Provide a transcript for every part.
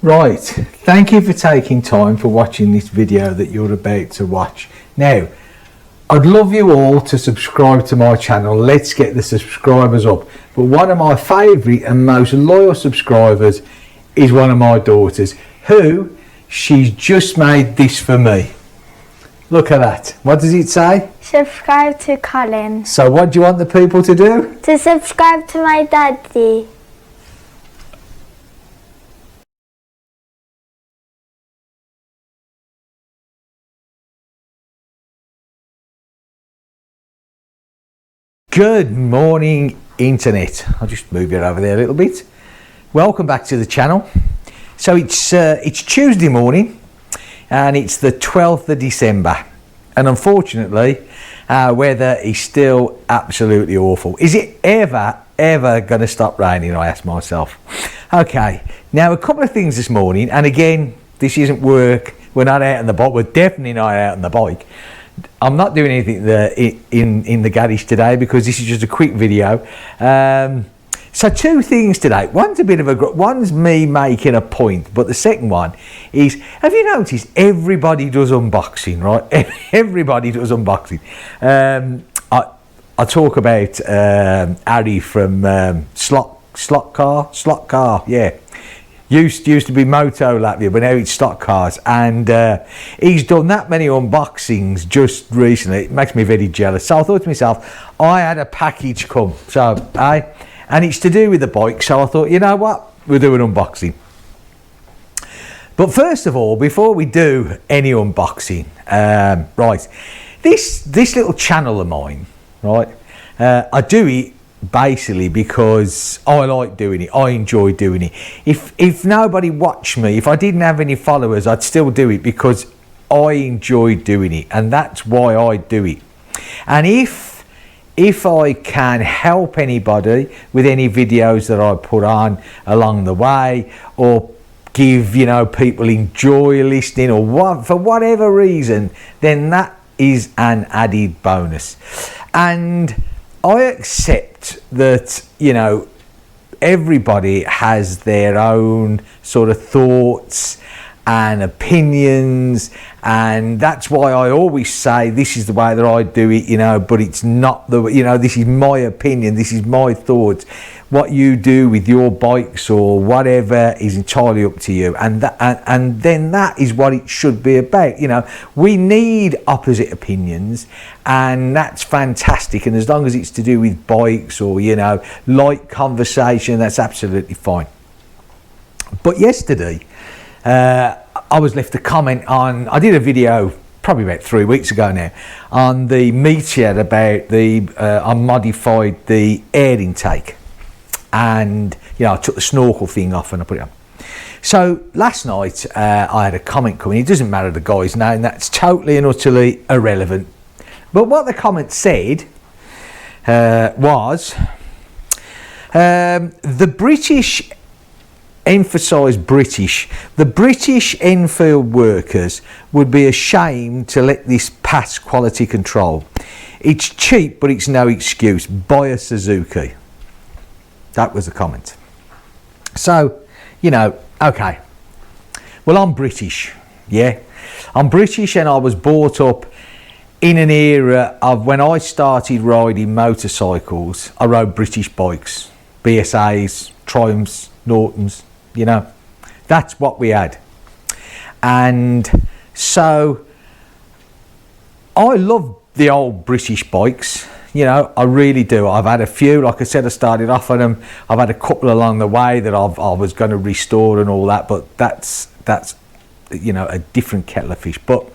Right, thank you for taking time for watching this video that you're about to watch. Now, I'd love you all to subscribe to my channel. Let's get the subscribers up. But one of my favourite and most loyal subscribers is one of my daughters, who she's just made this for me. Look at that. What does it say? Subscribe to Colin. So what do you want the people to do? To subscribe to my daddy. Good morning, internet. I'll just move it over there a little bit. Welcome back to the channel. So it's Tuesday morning and it's the 12th of December, and unfortunately our weather is still absolutely awful. Is it ever going to stop raining, I ask myself. Okay, now a couple of things this morning, and again, this isn't work, we're not out on the bike, we're definitely not out on the bike. I'm not doing anything in the garage today because this is just a quick video. So two things today. One's me making a point, but the second one is, have you noticed everybody does unboxing, right? Everybody does unboxing. I talk about Harry from Slot Car, yeah. Used to be Moto Latvia, but now it's Stock Cars, and he's done that many unboxings just recently. It makes me very jealous. So I thought to myself, I had a package come, and it's to do with the bike. So I thought, you know what, we'll do an unboxing. But first of all, before we do any unboxing, right, this little channel of mine, right, I do it basically because I like doing it. I enjoy doing it. If nobody watched me, if I didn't have any followers, I'd still do it because I enjoy doing it, and that's why I do it. And if I can help anybody with any videos that I put on along the way, or give, you know, people enjoy listening, or for whatever reason, then that is an added bonus. And I accept that, you know, everybody has their own sort of thoughts and opinions, and that's why I always say this is the way that I do it, you know, but it's not the, you know, this is my opinion, this is my thoughts. What you do with your bikes or whatever is entirely up to you, and then that is what it should be about. You know, we need opposite opinions, and that's fantastic, and as long as it's to do with bikes or, you know, light conversation, that's absolutely fine. But yesterday I was left a comment on, I did a video probably about 3 weeks ago now on the Meteor about I modified the air intake, and, you know, I took the snorkel thing off and I put it on. So last night I had a comment coming. It doesn't matter the guy's name, that's totally and utterly irrelevant. But what the comment said was the British, emphasise British, the British Enfield workers would be ashamed to let this pass quality control. It's cheap, but it's no excuse. Buy a Suzuki. That was the comment. So, you know, okay. Well, I'm British, yeah. I'm British, and I was brought up in an era of when I started riding motorcycles. I rode British bikes, BSAs, Triumphs, Nortons, you know. That's what we had. And so I love the old British bikes. You know, I really do. I've had a few, like I said, I started off on them. I've had a couple along the way that I was going to restore and all that, but that's you know, a different kettle of fish. But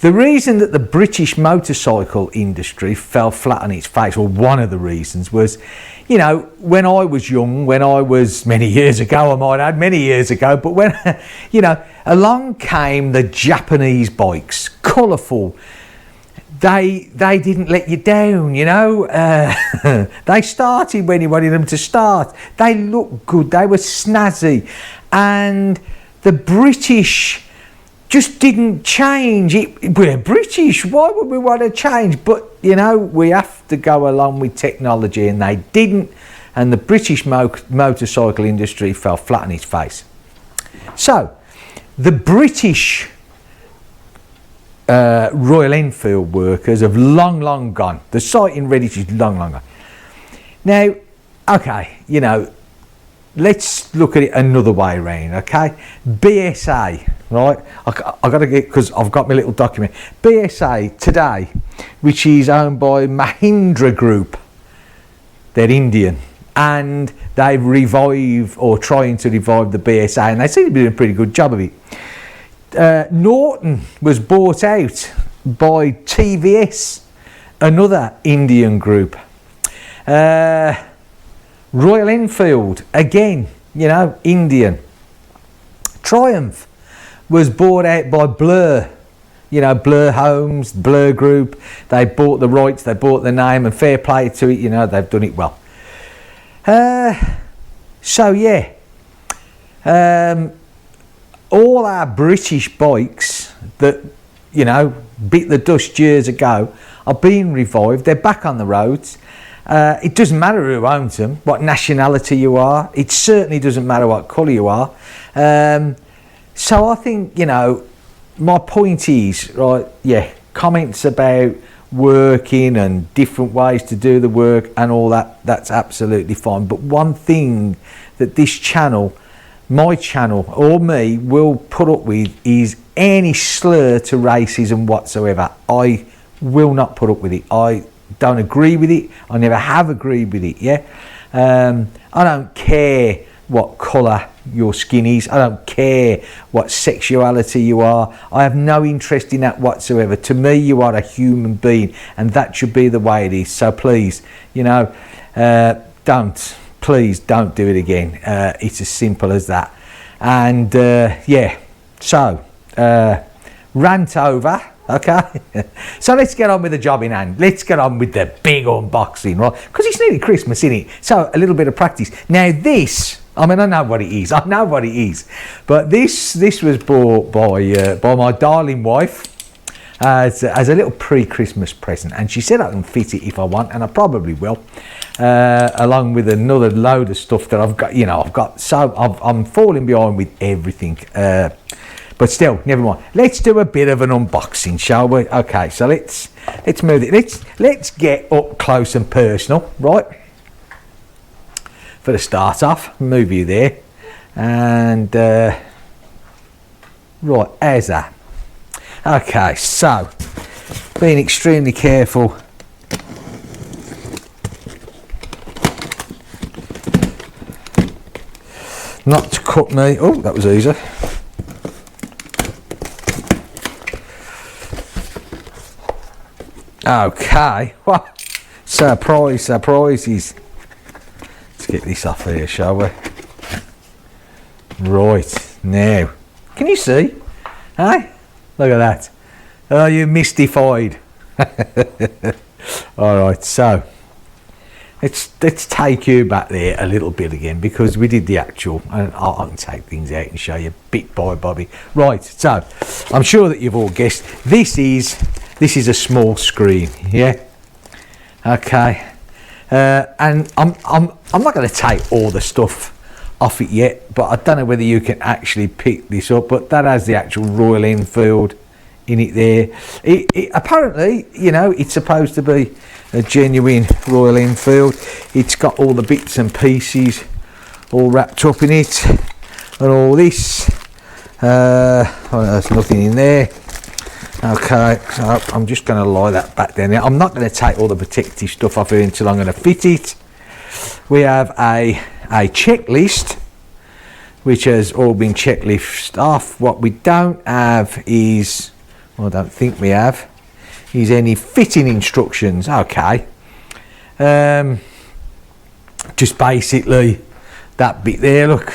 the reason that the British motorcycle industry fell flat on its face, or one of the reasons, was, you know, when I was young, when I was many years ago, I might add many years ago, but when, you know, along came the Japanese bikes, colourful. They didn't let you down, you know. They started when you wanted them to start. They looked good. They were snazzy. And the British just didn't change. We're British. Why would we want to change? But, you know, we have to go along with technology, and they didn't. And the British motorcycle industry fell flat on its face. So, the British Royal Enfield workers have long gone. The site in Redditch is long gone. Now, okay, you know, let's look at it another way around, okay? BSA, right? I got to get, because I've got my little document. BSA today, which is owned by Mahindra Group, they're Indian, and they've revived, or trying to revive the BSA, and they seem to be doing a pretty good job of it. Norton was bought out by TVS, another Indian group. Royal Enfield, again, you know, Indian. Triumph was bought out by Blur, you know, Blur Homes, Blur Group. They bought the rights, they bought the name, and fair play to it, you know, they've done it well. So yeah, all our British bikes that, you know, bit the dust years ago are being revived. They're back on the roads. It doesn't matter who owns them, what nationality you are. It certainly doesn't matter what colour you are. So I think, you know, my point is, right, yeah, comments about working and different ways to do the work and all that, that's absolutely fine. But one thing that this channel, my channel, or me, will put up with is any slur to racism whatsoever. I will not put up with it. I don't agree with it. I never have agreed with it, yeah? I don't care what colour your skin is. I don't care what sexuality you are. I have no interest in that whatsoever. To me, you are a human being, and that should be the way it is. So please, you know, please don't do it again. It's as simple as that. And yeah, so rant over. Okay, so let's get on with the job in hand. Let's get on with the big unboxing, right? Because it's nearly Christmas, isn't it? So a little bit of practice. Now this, I mean, I know what it is. I know what it is. But this was bought by my darling wife as a little pre-Christmas present, and she said I can fit it if I want, and I probably will. Along with another load of stuff that I've got. You know, I'm falling behind with everything. But still, never mind. Let's do a bit of an unboxing, shall we? Okay, so let's move it. Let's get up close and personal, right? For the start off, move you there, and right, as that. Okay, so being extremely careful. Not to cut me. Oh, that was easy. Okay, well, surprises. Let's get this off here, shall we? Right, now, can you see? Hey, look at that. Oh, you mystified. Alright, so, let's take you back there a little bit again, because we did the actual, and I can take things out and show you bit by bit. Right, so, I'm sure that you've all guessed, this is a small screen, yeah. Okay, and I'm not going to take all the stuff off it yet, but I don't know whether you can actually pick this up. But that has the actual Royal Enfield in it there. It apparently, you know, it's supposed to be a genuine Royal Enfield. It's got all the bits and pieces all wrapped up in it, and all this. Oh, there's nothing in there. Okay, so I'm just going to lie that back there. Now, I'm not going to take all the protective stuff off here until I'm going to fit it. We have a checklist, which has all been checklisted off. What we don't have is, well, I don't think we have, is any fitting instructions. Okay. Just basically that bit there, look.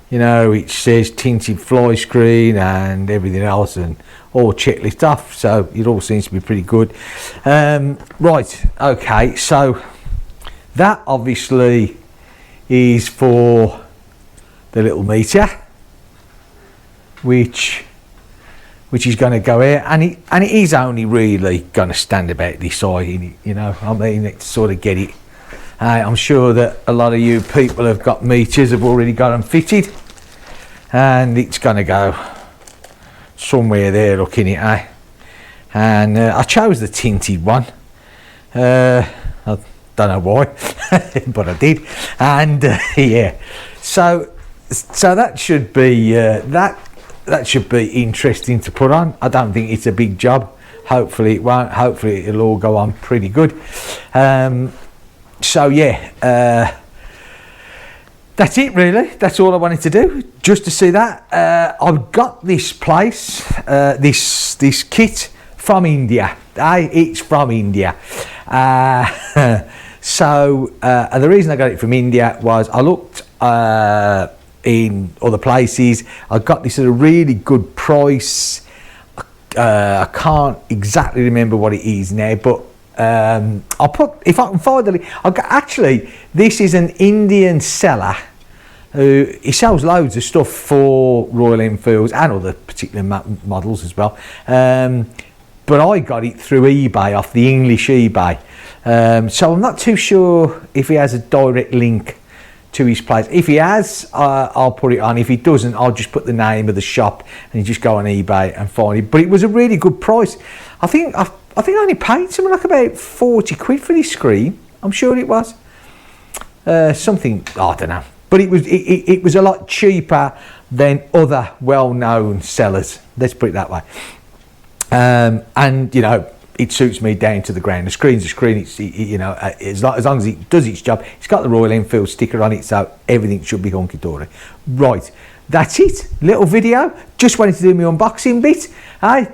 You know, it says tinted fly screen and everything else, and all checklist off, so it all seems to be pretty good. Right, okay, so that obviously is for the little meter, which is going to go here, and it is only really going to stand about this high, you know. I mean, to sort of get it. I'm sure that a lot of you people have got meters, have already got them fitted. and it's going to go somewhere there, looking at it, and I chose the tinted one. I don't know why, but I did, and yeah, so that should be that should be interesting to put on. I don't think it's a big job. Hopefully it won't. Hopefully it'll all go on pretty good. So yeah, that's it really. That's all I wanted to do, just to see that. I've got this place, this kit from India. It's from India. So the reason I got it from India was I looked in other places. I got this at a really good price. I can't exactly remember what it is now, but I'll put, if I can find the link. Actually, this is an Indian seller who he sells loads of stuff for Royal Enfields and other particular models as well. But I got it through eBay, off the English eBay. So I'm not too sure if he has a direct link to his place. If he has, I'll put it on. If he doesn't, I'll just put the name of the shop and you just go on eBay and find it. But it was a really good price. I think I only paid something like about 40 quid for this screen. I'm sure it was something, I don't know. But it was a lot cheaper than other well-known sellers. Let's put it that way. And you know, it suits me down to the ground. The screen's a screen. It's, you know, as long as it does its job. It's got the Royal Enfield sticker on it, so everything should be hunky-dory. Right, that's it. Little video. Just wanted to do my unboxing bit. I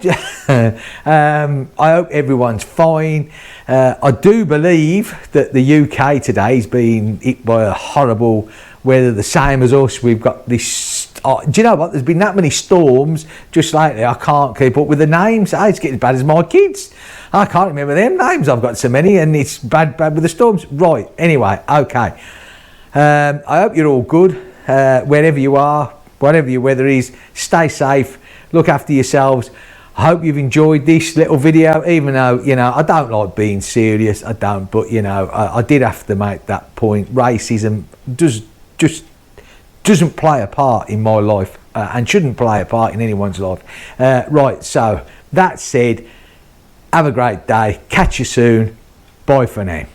hope everyone's fine. I do believe that the UK today has been hit by a horrible weather, the same as us. We've got this. Do you know what? There's been that many storms just lately. I can't keep up with the names. It's getting as bad as my kids. I can't remember them names. I've got so many, and it's bad with the storms. Right. Anyway, okay. I hope you're all good wherever you are, whatever your weather is. Stay safe. Look after yourselves. I hope you've enjoyed this little video, even though, you know, I don't like being serious. I don't, but you know, I did have to make that point. Racism just doesn't play a part in my life and shouldn't play a part in anyone's life. Right, so that said, have a great day. Catch you soon. Bye for now.